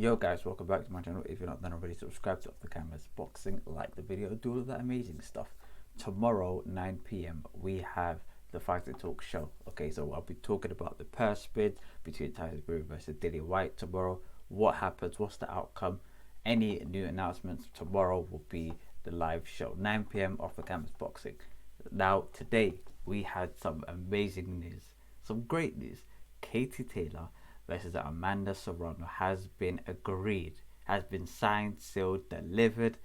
Yo guys, welcome back to my channel. If you're not done already, subscribe to Off the Canvas Boxing, like the video, do all of that amazing stuff. Tomorrow 9 p.m. we have the Fight and Talk show. Okay, so I'll be talking about the purse bid between Tyson Fury versus Dillian Whyte tomorrow. What happens, what's the outcome, any new announcements. Tomorrow will be the live show, 9 p.m. Off the Canvas Boxing. Now today we had some amazing news, some great news. Katie Taylor versus Amanda Serrano has been agreed, has been signed, sealed, delivered.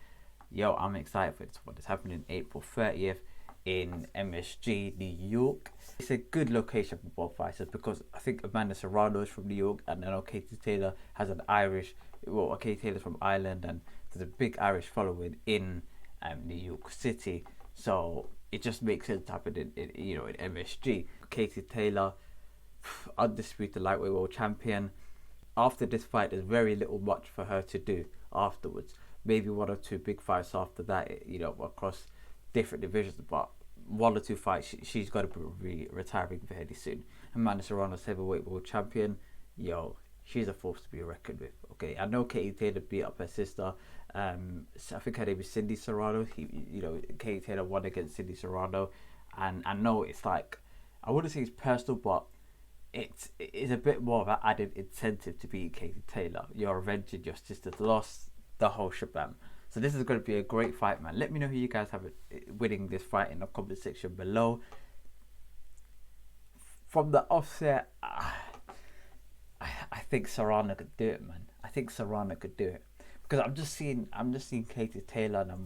Yo, I'm excited for this one. It's happening April 30th in MSG, New York. It's a good location for both fighters because I think Amanda Serrano is from New York, and I know Katie Taylor has an Irish, well, Katie Taylor's from Ireland, and there's a big Irish following in New York City. So it just makes sense to happen in MSG. Katie Taylor, undisputed lightweight world champion. After this fight, there's very little much for her to do afterwards. Maybe one or two big fights after that, across different divisions. But one or two fights, she's got to be retiring fairly soon. Amanda Serrano's heavyweight world champion. Yo, she's a force to be reckoned with. Okay, I know Katie Taylor beat up her sister. I think her name is Cindy Serrano. Katie Taylor won against Cindy Serrano, and I know it's like, I wouldn't say it's personal, but it's a bit more of an added incentive to beat Katie Taylor. You're avenging your sister's loss, the whole shebang. So this is going to be a great fight, man. Let me know who you guys have winning this fight in the comment section below. From the offset, I think Serrano could do it, man. I think Serrano could do it because I'm just seeing Katie Taylor, and I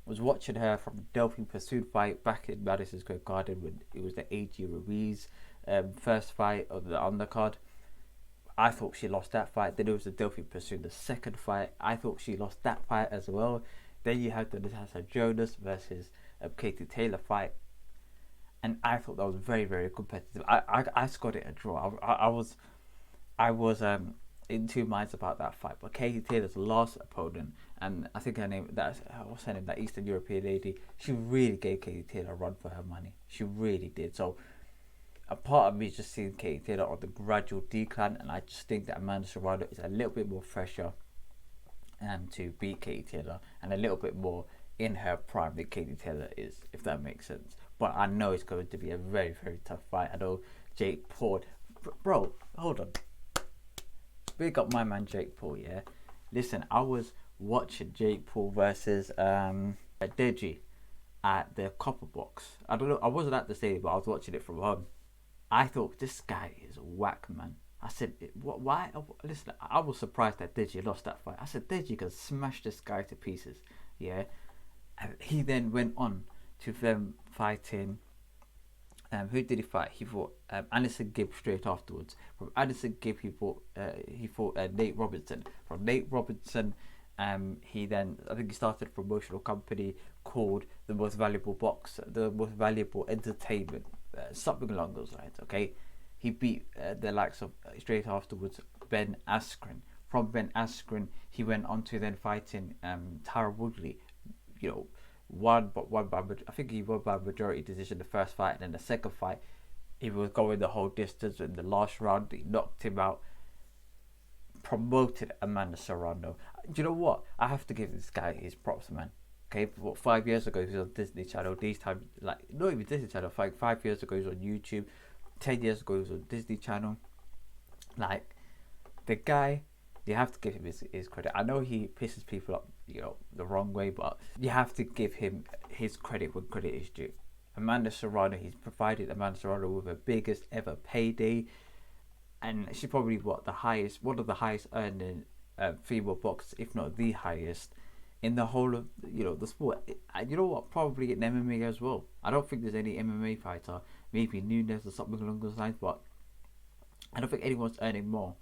was watching her from the Delphine Pursuit fight back in Madison Square Garden when it was the AG Ruiz first fight of the undercard. I thought she lost that fight. Then it was the Delphine Pursuit, the second fight. I thought she lost that fight as well. Then you had the Natasha Jonas versus Katie Taylor fight, and I thought that was very, very competitive. I scored it a draw. I was in two minds about that fight. But Katie Taylor's last opponent, and I think her name, what's her name, that Eastern European lady, she really gave Katie Taylor a run for her money. She really did. So a part of me is just seeing Katie Taylor on the gradual decline, and I just think that Amanda Serrano is a little bit more fresher to beat Katie Taylor, and a little bit more in her prime than Katie Taylor is, if that makes sense. But I know it's going to be a very, very tough fight. I know Jake Paul, bro, hold on. Big up my man Jake Paul, yeah. Listen, I was watching Jake Paul versus Deji at the Copper Box. I don't know, I wasn't at the stadium, but I was watching it from home. I thought, this guy is whack, man. I said, what? Why? Listen, I was surprised that Deji lost that fight. I said, Deji can smash this guy to pieces, yeah. And he then went on to them fighting. Who did he fight? He fought Anderson Gibb straight afterwards. From Anderson Gibb, he fought Nate Robinson. From Nate Robinson, he then, I think he started a promotional company called the Most Valuable Entertainment, something along those lines. Okay, he beat the likes of straight afterwards Ben Askren. From Ben Askren, he went on to then fighting Tara Woodley. Won by, I think he won by majority decision the first fight, and then the second fight he was going the whole distance. In the last round he knocked him out, promoted Amanda Serrano. Do you know what? I have to give this guy his props, man. Okay, 5 years ago he was on Disney Channel. These times, like, not even Disney Channel, like 5 years ago he was on YouTube. 10 years ago he was on Disney Channel. Like, the guy, you have to give him his credit. I know he pisses people up, the wrong way, but you have to give him his credit when credit is due. Amanda Serrano, he's provided Amanda Serrano with her biggest ever payday, and she's probably one of the highest earning female boxers, if not the highest, in the whole of the sport. And you know what? Probably in MMA as well. I don't think there's any MMA fighter, maybe Nunes or something along those lines, but I don't think anyone's earning more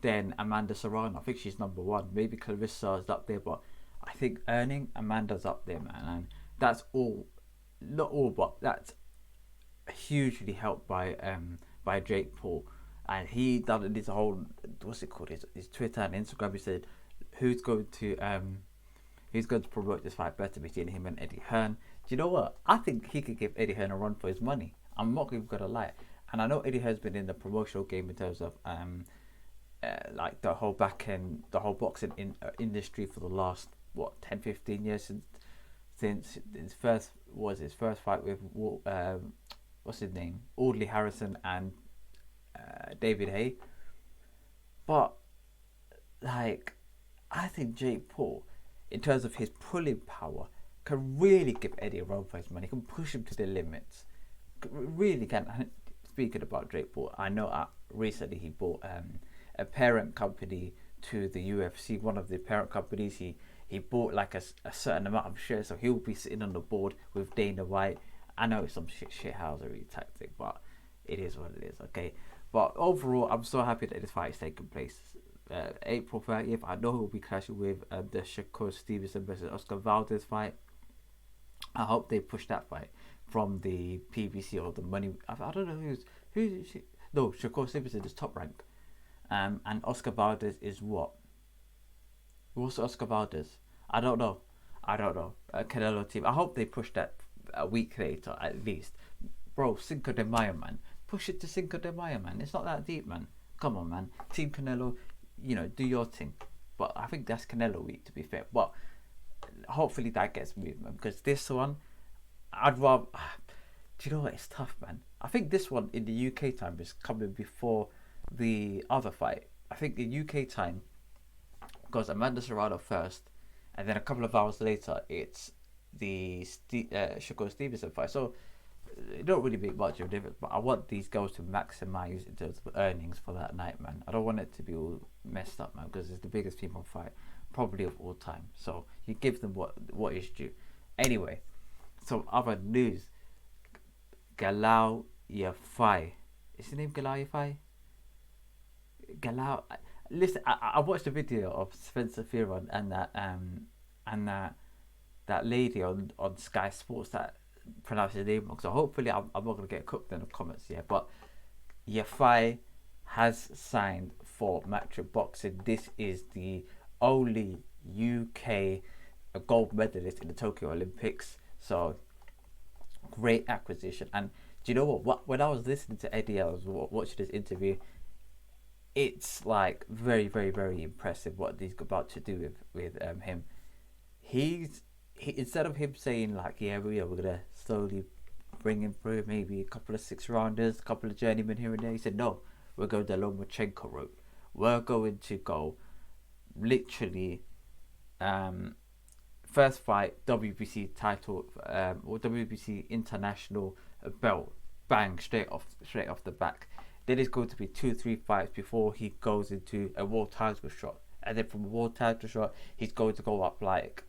than Amanda Serrano. I think she's number one. Maybe Clarissa is up there, but I think earning, Amanda's up there, man. And that's all, not all, but that's hugely helped by Jake Paul. And he done this whole, what's it called, his Twitter and Instagram. He said, who's going to promote this fight better between him and Eddie Hearn? Do you know what? I think he could give Eddie Hearn a run for his money. I'm not even gonna lie. And I know Eddie Hearn's been in the promotional game in terms of like the whole the whole boxing industry for the last what 10, 15 years since his first fight with what's his name, Audley Harrison and David Hay. But like, I think Jake Paul, in terms of his pulling power, can really give Eddie a run for his money. He can push him to the limits. Really can. Speaking about Jake Paul, I know recently he bought a parent company to the UFC. One of the parent companies, he bought like a certain amount of shares, so he'll be sitting on the board with Dana White. I know it's some shithousery type thing, but it is what it is, okay? But overall, I'm so happy that this fight is taking place. April 30th, I know he'll be clashing with the Shakur Stevenson versus Oscar Valdez fight. I hope they push that fight from the PBC or the money. I don't know who's no, Shakur Stevenson is top rank, and Oscar Valdez is what? What's Oscar Valdez? I don't know. Canelo team. I hope they push that a week later at least. Bro, Cinco de Mayo, man. Push it to Cinco de Mayo, man. It's not that deep, man. Come on, man. Team Canelo, do your thing. But I think that's Canelo week, to be fair. But hopefully that gets moved, man. Because this one, I'd rather. Do you know what? It's tough, man. I think this one in the UK time is coming before the other fight. I think the UK time goes Amanda Serrano first, and then a couple of hours later it's the Shakur Stevenson fight. So it don't really make much of a difference, but I want these girls to maximise in terms of earnings for that night, man. I don't want it to be all messed up, man, because it's the biggest female fight probably of all time. So you give them what is due. Anyway, some other news. Galal Yafai. Is his name Galal Yafai? Galal. Listen, I watched a video of Spencer Fearon and that lady on Sky Sports that pronounced his name wrong. So hopefully I'm not gonna get cooked in the comments here. But Yafai has signed for Matchroom Boxing. This is the only UK gold medalist in the Tokyo Olympics. So great acquisition. And do you know what? When I was listening to Eddie, I was watching this interview. It's like very, very, very impressive what he's about to do with him. He instead of him saying like, yeah, we're gonna slowly bring him through, maybe a couple of 6-rounders, a couple of journeymen here and there. He said, no, we're going the Lomachenko route. We're going to go literally first fight, WBC title or WBC international belt, bang, straight off the back. Then it's going to be 2-3 fights before he goes into a world title shot, and then from a world title shot he's going to go up like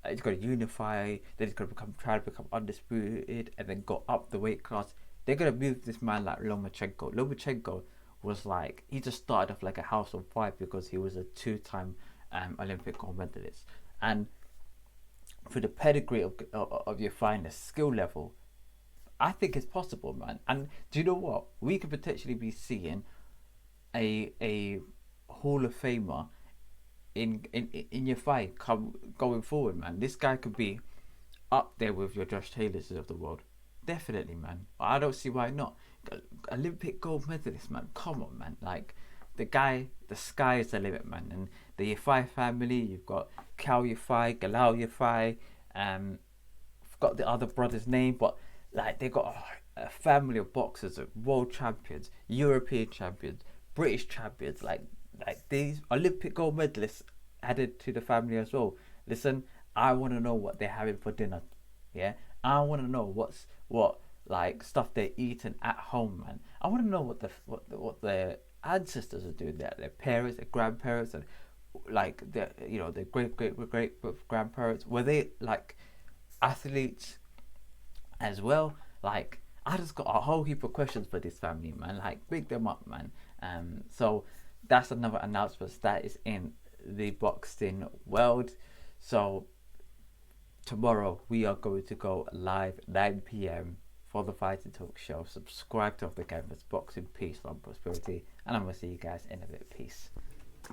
he's going to unify. Then he's going to try to become undisputed, and then go up the weight class. They're going to move this man like Lomachenko. Lomachenko was like, he just started off like a house on fire because he was a 2-time Olympic gold medalist, and for the pedigree of your finest skill level, I think it's possible, man. And do you know what? We could potentially be seeing a Hall of Famer in your fight going forward, man. This guy could be up there with your Josh Taylors of the world. Definitely, man. I don't see why not. Olympic gold medalist, man. Come on, man. Like, the sky is the limit, man. And the Yafai family, you've got Cal Yafai, Galal Yafai, forgot the other brother's name, but like, they got a family of boxers, world champions, European champions, British champions, like these Olympic gold medalists added to the family as well. Listen, I want to know what they're having for dinner. Yeah, I want to know what like stuff they're eating at home, man. I want to know what their ancestors are doing, their parents, their grandparents, and like their great grandparents. Were they like athletes as well? Like, I just got a whole heap of questions for this family, man. Like, big them up, man. So that's another announcement that is in the boxing world. So tomorrow we are going to go live 9 p.m. for the Fighting Talk Show. Subscribe to Off the Canvas. Boxing, peace, love, prosperity, and I'm gonna see you guys in a bit. Peace.